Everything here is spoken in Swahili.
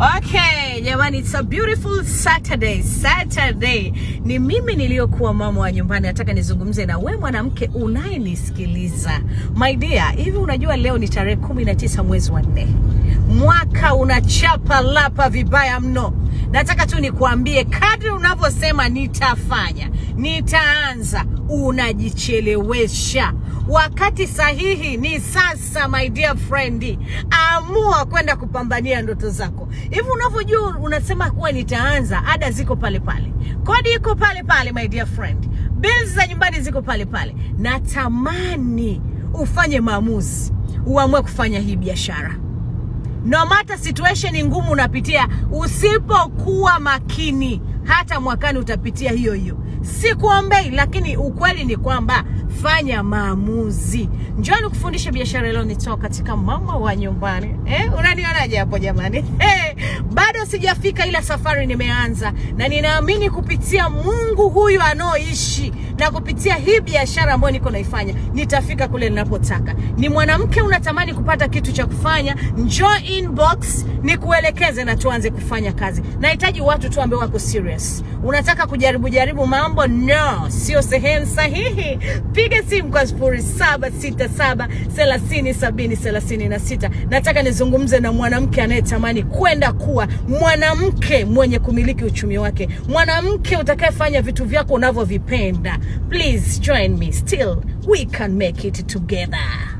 Okay, jamani, it's a beautiful Saturday. Ni mimi niliyokuwa mama wa nyumbani. Nataka nizungumze na wewe mwanamke unayenisikiliza. My dear, hivi unajua leo ni tarehe 19 mwezi wa 4. Mwaka unachapa lapa vibaya mno. Nataka tu nikuambie, kadri unavyosema nitafanya, nitaanza, unajichelewesha. Wakati sahihi ni sasa, my dear friend. Amua kwenda kupambania ndoto zako. Hivi unavyojua unasema kuwa nitaanza, ada ziko pale pale, kodi iko pale pale, my dear friend, bills za nyumbani ziko pale pale. Natamani ufanye maamuzi, uamue kufanya hii biashara. No matter situation ngumu unapitia, usipokuwa makini, hata mwakani utapitia hiyo hiyo. Sikuombei, lakini ukweli ni kwamba fanya maamuzi. Njoo nikufundishe biashara leo, nitoka katika mama wa nyumbani. Unanionaje hapo jamani? Bado sijafika, ila safari nimeanza, na ninaamini kupitia Mungu huyu anaoishi na kupitia hii biashara ambayo niko naifanya, nitafika kule ninapotaka. Ni mwanamke unatamani kupata kitu cha kufanya, njoo inbox nikuelekeze na tuanze kufanya kazi. Nahitaji watu tu ambao wako serious. Unataka kujaribu mambo? No, sio sehemu sahihi. Piga simu kwa 0767307036. Nataka nizungumze na mwanamke anayetamani kwenda kuwa mwanamke mwenye kumiliki uchumi wake, mwanamke utakayefanya vitu vyako unavyovipenda. Please join me. Still we can make it together.